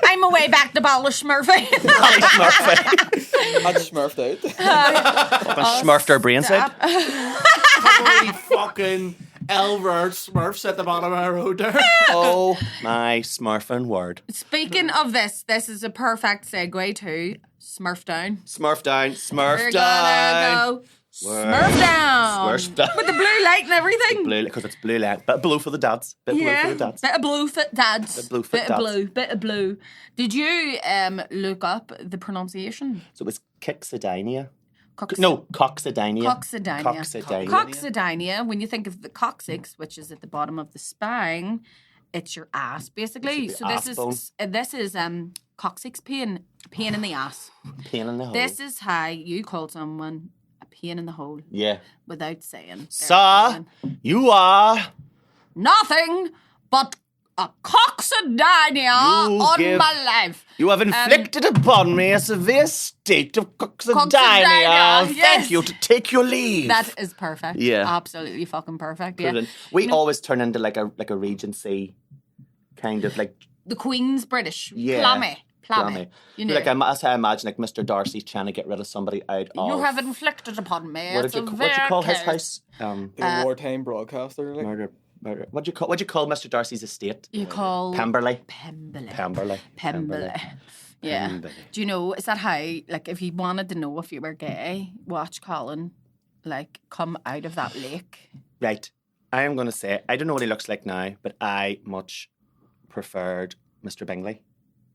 I'm away back to Balish Smurfy. Smurfette. Had smurfed out. Smurfed our brains out. Holy fucking L-word smurfs at the bottom of our road there. Oh my smurfing word. Speaking of this is a perfect segue to Smurf Down. Smurf down. Smurf We're down. gonna go Smurf Down. Smurf down. With the blue light and everything. Blue, because it's blue light. Bit of blue for the dads. Bit of blue for the dads. Bit of blue for dads. Bit of blue for Bit of dads. blue. Bit of blue. Did you look up the pronunciation? So it was Kixodania. Cox- No, Coxodania. Coxodania. Coxodania. Coxodania, when you think of the coccyx, which is at the bottom of the spine, it's your ass, basically. It's So your this ass bone. is coccyx pain in the ass. Pain in the hole. This is how you call someone a pain in the hole Yeah. without saying. they're Sir, pain. you are. Nothing but a coxodania You on give- my life. You have inflicted upon me a severe state of Coxodania, coxodania. yes. Thank you to take your leave. That is perfect. Yeah. Absolutely fucking perfect. Yeah. Brilliant. We always turn into like a Regency kind of like The Queen's British. Yeah. Plummy. You know, like that's how I imagine like Mr. Darcy's trying to get rid of somebody out of. You have inflicted upon me. What It's did a you call his very house? Like a wartime broadcaster. Like. Murder. What do you call Mr. Darcy's estate? You call Pemberley. Pemberley. Pemberley. Yeah. Pemberley. Do you know? Is that how? Like, if you wanted to know if you were gay, watch Colin, like, come out of that lake. Right. I am going to say I don't know what he looks like now, but I much preferred Mr. Bingley.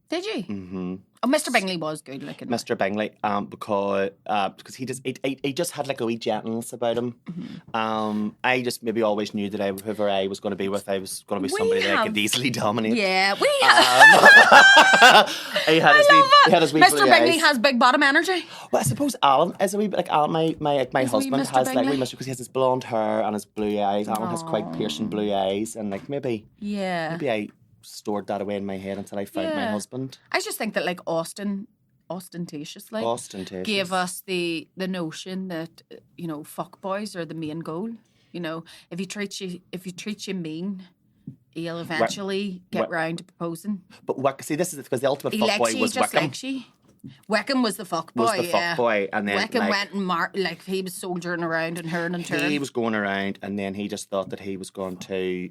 Did you? Mm-hmm. Oh, Mr. Bingley was good looking. Mr. Bingley, because he just had like a wee gentleness about him. Mm-hmm. I just maybe always knew that whoever I was going to be with, I was going to be We somebody that I have- could easily dominate. Yeah, we. He had his wee, he had his wee Mr. blue Bingley eyes. has big bottom energy. Well, I suppose Alan is a wee bit like Alan. My Is he husband Mr. has like Bingley? wee Mr. because he has his blonde hair and his blue eyes. Alan has quite piercing blue eyes, and like maybe Yeah. I stored that away in my head until I found my Yeah. husband. I just think that like ostentatiously Ostentatious. gave us the notion that fuck boys are the main goal. You know, if he treats you mean, he'll eventually get What- round to proposing. But see, this is because the ultimate He likes fuckboy you, was just Wickham. likes you. Wickham was the fuck boy. Was the fuck boy, and then Wickham went and he was soldiering around and hurling and turning. He was going around, and then he just thought that he was going to.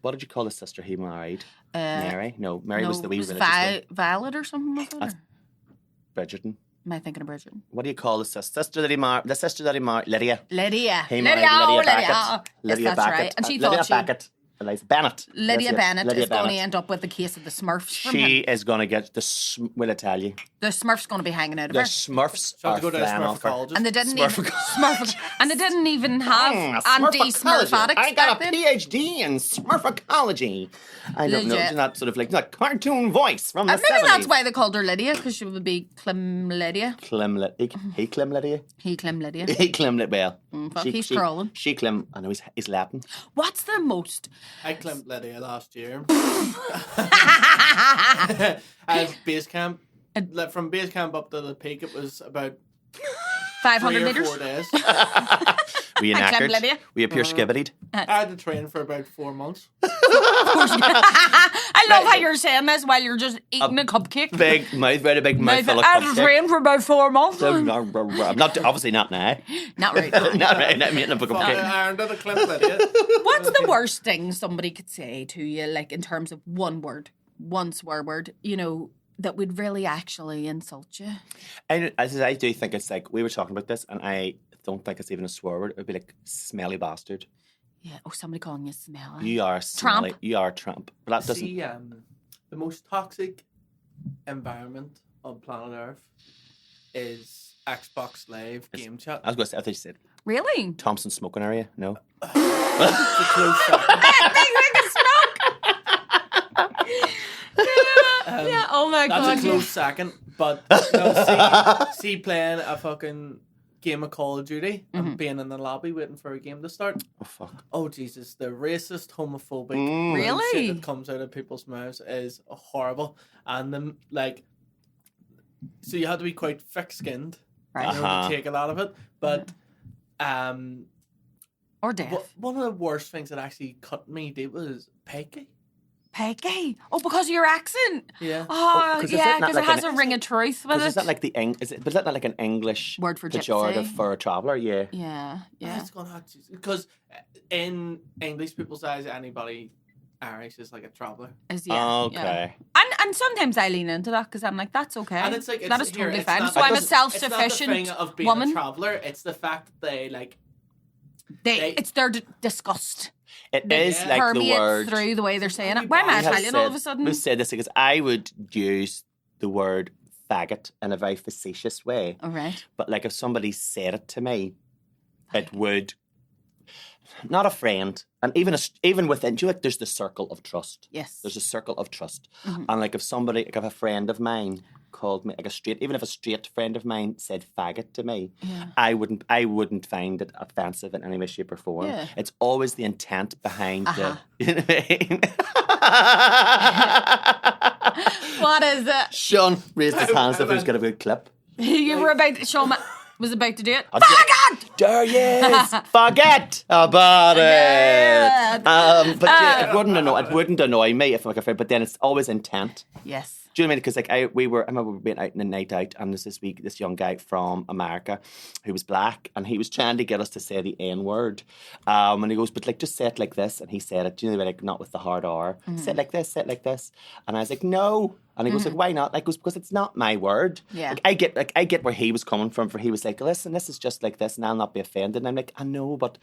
What did you call the sister he married? Mary? No, Mary was the wee religious one. Violet or something. Was it? Bridgerton. Am I thinking of Bridgerton? What do you call the sister that he married? The sister that he married, Lydia. Lydia. He married Lydia Beckett. Lydia Beckett. Right. And she Lydia thought Beckett. Eliza Bennett. Lydia Bennett Lydia is going to end up with the case of the Smurfs from She him. is going to get will I tell you? The Smurfs going to be hanging out of The her. Smurfs So I are have to go to a flying off her. Smurfologist. And they didn't even have anti-smurfatics I got back a then. PhD in smurfacology. I don't know. Legit. Isn't that sort of like that cartoon voice from the 70s? Maybe that's why they called her Lydia, because she would be Clem Lydia. He Clem Lydia? He Clem Lydia. He Clem Lydia. Fuck, he's crawling. She Clem, I know he's Latin. What's the most... I climbed Lydia last year. At base camp. From base camp up to the peak, it was about 500 3 or metres? 4 days. Were you I climbed knackered? Lydia. Were you pure skibbited? I had to train for about 4 months. I love how you're saying this while you're just eating a cupcake. Very big mouthful of I had to cupcake. train for about 4 months. I'm not, obviously not now. Not right now. Not right now, I'm eating a book of Fucking cake. ironed at a clip Lydia. What's the worst thing somebody could say to you, like in terms of one swear word, that would really actually insult you? I do think it's like, we were talking about this, and I don't think it's even a swear word. It would be like smelly bastard. Yeah. Oh, somebody calling you smelly. You are smelly. Trump. You are a Trump. But that doesn't. See, the most toxic environment on planet Earth is Xbox Live game chat. I was going to say, I thought you said Really? Thompson smoking area. No. It's a close second. Yeah, oh my god. That's a close second, but no, see playing a fucking game of Call of Duty and being in the lobby waiting for a game to start. Oh, fuck. Oh, Jesus, the racist, homophobic Really? shit that comes out of people's mouths is horrible. And then, so you have to be quite thick-skinned Right. to take a lot of it. But Or death. one of the worst things that actually cut me deep was Peggy. Peggy. Oh, because of your accent. Yeah. Oh, 'cause is yeah, it not because like it has an- a ring of truth with Is it. that like is that not like an English Word for pejorative gypsy? for a traveller? Yeah. Yeah, yeah. It's gonna have to, because in English people's eyes, anybody Irish is like a traveller. Okay. And sometimes I lean into that because I'm like, that's okay. And it's like, that is totally fine. not- So I'm a it's not the self-sufficient thing of being woman. a traveller. It's the fact that they It's their disgust. It That is like the permeates word. through the way they're saying it. Why am I We have Italian all of a sudden? We've said this because I would use the word faggot in a very facetious way. All right. But like if somebody said it to me, it would. Not a friend, and even within, do you like there's the circle of trust. Yes. There's a circle of trust, and like if a friend of mine called me even if a straight friend of mine said faggot to me, I wouldn't find it offensive in any way, shape, or form. Yeah. It's always the intent behind the. You know what I mean? What is it? Sean raised his hands if he was going to be a clip. You were about Sean was about to do it. Faggot! There he is! Forget about it! But yeah, it wouldn't annoy me if I'm like a friend, but then it's always intent. Yes. Do you know what I mean? Because like I remember we being out in a night out, and there's this young guy from America who was black, and he was trying to get us to say the N word, and he goes, but like just say it like this, and he said it, do you know, like not with the hard R, say it like this, and I was like, no, and he goes like, why not? Like, goes because it's not my word. Yeah. Like, I get where he was coming from. For he was like, listen, this is just like this, and I'll not be offended. And I'm like, I know, but.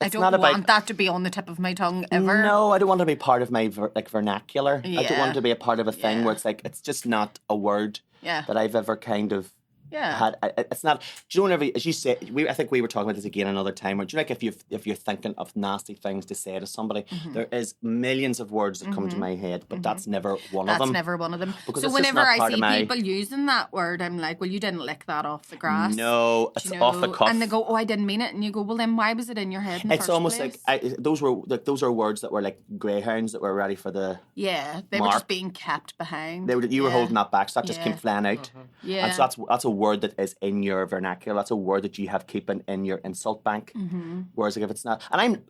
I don't want that to be on the tip of my tongue ever. No, I don't want to be part of my vernacular. I don't Yeah. want to be a part of a thing where it's like it's just not a word that I've ever kind of had. It's not. Do you know whenever, as you say, I think we were talking about this again another time. Where do you like if you're thinking of nasty things to say to somebody, there is millions of words that come to my head, but that's never one of them. That's never one of them. Because So it's just whenever not I part see of my- people using that word, I'm like, well, you didn't lick that off the grass. No, it's You off the know? cuff. And they go, oh, I didn't mean it. And you go, well, then why was it in your head in the It's first almost place? like those are words that were like greyhounds that were ready for the. Yeah, they were Mark. just being kept behind. You were Yeah. holding that back, so that just Yeah. came flying out. Yeah. And so that's a word that is in your vernacular. That's a word that you have keeping in your insult bank. Whereas like if it's not, and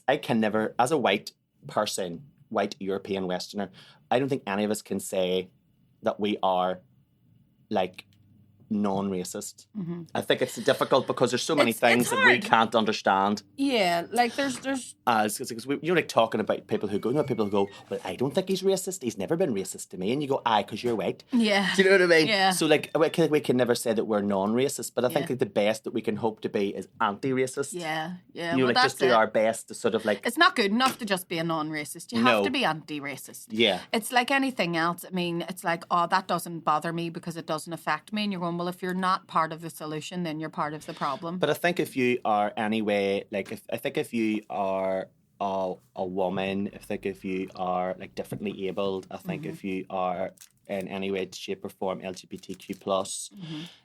I can never, as a white person, white European Westerner, I don't think any of us can say that we are like non-racist. I think it's difficult because there's so many things that we can't understand. Yeah, like there's because you're like talking about people who go, well, I don't think he's racist. He's never been racist to me, and you go, aye, because you're white. Yeah, do you know what I mean? Yeah. So like we can never say that we're non-racist, but I think like the best that we can hope to be is anti-racist. Yeah. You know, like just do our best to sort of like. It's not good enough to just be a non-racist. You have to be anti-racist. Yeah. It's like anything else. I mean, it's like, oh, that doesn't bother me because it doesn't affect me, and you're going, well, if you're not part of the solution, then you're part of the problem. But I think if you are anyway, like if you are a woman, if you are like differently abled, I think if you are in any way, shape or form LGBTQ plus,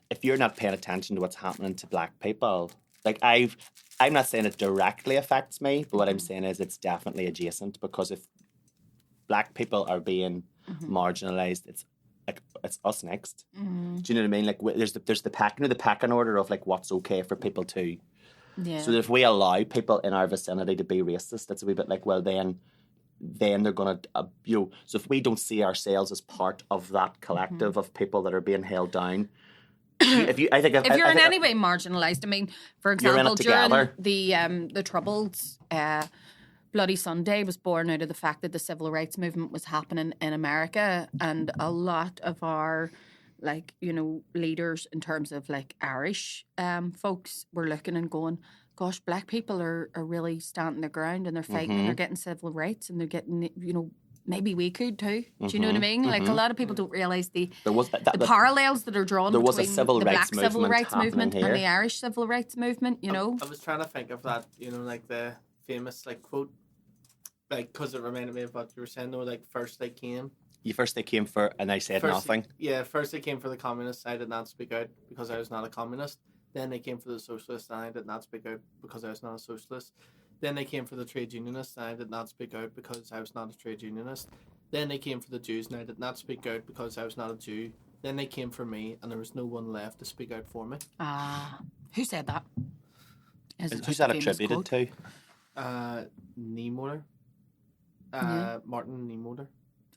if you're not paying attention to what's happening to black people, like I'm not saying it directly affects me, but what I'm saying is it's definitely adjacent, because if black people are being marginalised, it's us next. Do you know what I mean? Like there's the pecking order of like what's okay for people to. Yeah. So if we allow people in our vicinity to be racist, it's a wee bit like, well, then they're gonna So if we don't see ourselves as part of that collective of people that are being held down, if you're in any way marginalised, I mean, for example, during the Troubles. Bloody Sunday was born out of the fact that the civil rights movement was happening in America, and a lot of our, like, you know, leaders in terms of like Irish folks were looking and going, gosh, black people are really standing their ground, and they're fighting and they're getting civil rights, and they're getting, you know, maybe we could too. Do you know what I mean? Like a lot of people don't realise the parallels that are drawn between the black civil rights movement and the Irish civil rights movement, you know? I was trying to think of that, you know, like the famous like quote, like, because it reminded me of what you were saying, though, like, first they came for, and I said nothing. First they came for the communists, I did not speak out because I was not a communist. Then they came for the socialists, and I did not speak out because I was not a socialist. Then they came for the trade unionists, and I did not speak out because I was not a trade unionist. Then they came for the Jews, and I did not speak out because I was not a Jew. Then they came for me, and there was no one left to speak out for me. Who said that? Who's that attributed to? Niemöller. Martin Niemöller.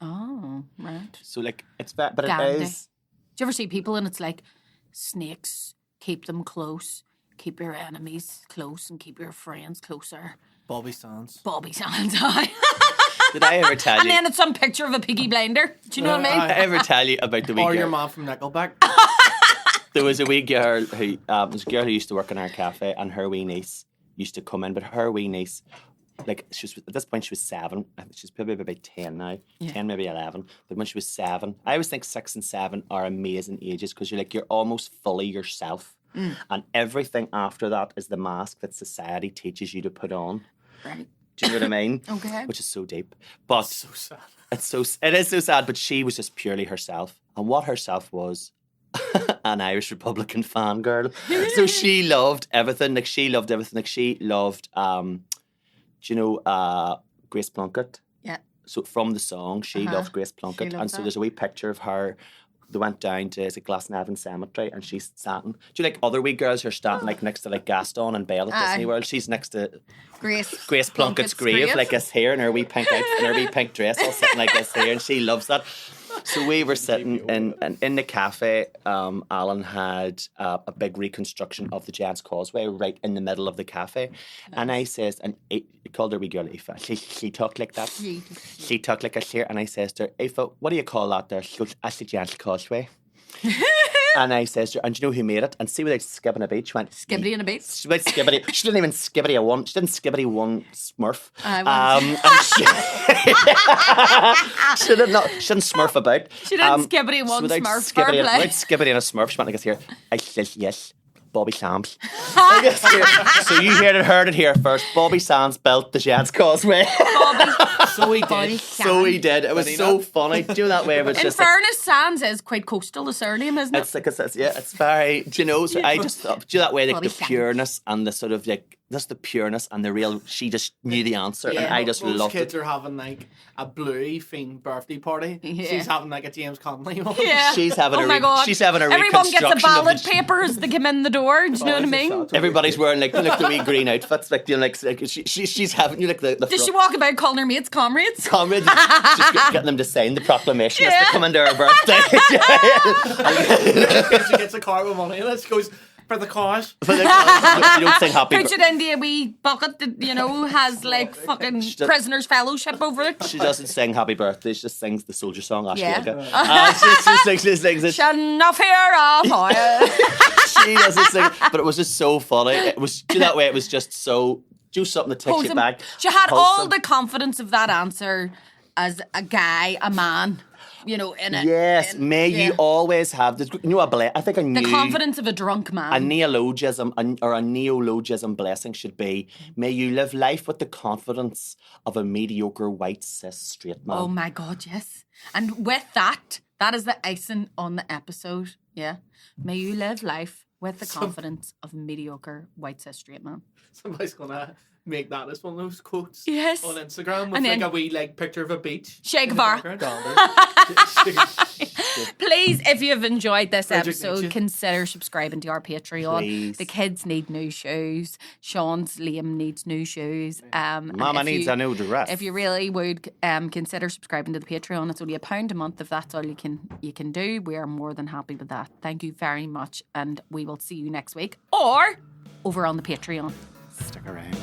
Oh, right. So, like, it's but Gandhi. It is. Do you ever see people and it's like, snakes, keep them close, keep your enemies close, and keep your friends closer. Bobby Sands. Did I ever tell you? And then it's some picture of a piggy blinder. Do you know what I mean? Did I ever tell you about the wee Or girl? your mom from Nickelback. There was a wee girl who who used to work in our cafe, and her wee niece used to come in, but her wee niece, like, she was, at this point she was 7. I think she's probably about 10 now, 10 maybe 11. But when she was 7, I always think 6 and 7 are amazing ages, because you're almost fully yourself, and everything after that is the mask that society teaches you to put on. Right. Do you know what I mean? Okay. Which is so deep, but So sad. It is so sad. But she was just purely herself, and what herself was. An Irish Republican fangirl. So she loved everything. Like, she loved everything. Like, she loved, do you know, Grace Plunkett? Yeah. So from the song, she loved Grace Plunkett. And so there's a wee picture of her. They went down to Glasnevin Cemetery, and she's standing. Do you like other wee girls who are standing like next to like Gaston and Belle at Disney World? She's next to Grace Plunkett's grave, like this here in her wee pink outfit, in her wee pink dress, all sitting like this here, and she loves that. So we were sitting in the cafe. Alan had a big reconstruction of the Giant's Causeway right in the middle of the cafe. Nice. And I says, and he called her wee girl Aoife. She talked like that. She talked like a here. And I says to her, Aoife, what do you call that there? She goes, that's the Giant's Causeway. And I says to her, and do you know who made it? And see, without skipping a beat, she went Skibbity in a beat. She went skibbity. She didn't even skibbity a one. She didn't skibbity one Smurf. She didn't Smurf about. She didn't skibbity one Smurf. Without skibbity and a Smurf, she went like this here. I says yes. Bobby Sands. So you heard it here first. Bobby Sands built the Giant's Causeway. So he did. So he did. It was so funny. Do you know that way? It was in just fairness, Sands is quite coastal, the surname, isn't it? It's like it's very. Do you know? So I just thought, do you know that way, like Bobby the pureness and the sort of like just the pureness and the real. She just knew the answer, and I just Most loved it. kids are having like a Bluey themed birthday party. Yeah. She's having like a James Conley one. Yeah. She's having Everyone gets a ballot paper as they come in the door. Do you know what I mean? Everybody's wearing like the wee green outfits, like, you know, like she's having, you know, like the Does she walk about calling her mates comrades. Comrades, just getting them to sign the proclamation as they come into our birthday. She gets a car with money and it goes for the cause. You don't sing happy Puts it into a wee bucket that, has like fucking prisoner's fellowship over it. She doesn't sing happy birthday, she just sings the soldier song, Ashley. Yeah. She sings it. Shall not fear of fire. She doesn't sing, but it was just so funny. It was that way. It was just so do something that takes you back. She had all the confidence of that answer as a guy, a man. In it. Yes, you always have this. I think the confidence of a drunk man. A neologism or a neologism blessing should be: may you live life with the confidence of a mediocre white cis straight man. Oh my God, yes! And with that is the icing on the episode. Yeah, may you live life with the confidence of a mediocre white cis straight man. Somebody's gonna make that as one of those quotes on Instagram with then, a wee picture of a beach. Che Guevara. Please, if you've enjoyed this episode, consider subscribing to our Patreon. Please. The kids need new shoes. Liam needs new shoes. Mama needs a new dress. If you really would consider subscribing to the Patreon, it's only £1 a month. If that's all you can do, we are more than happy with that. Thank you very much, and we will see you next week or over on the Patreon. Stick around.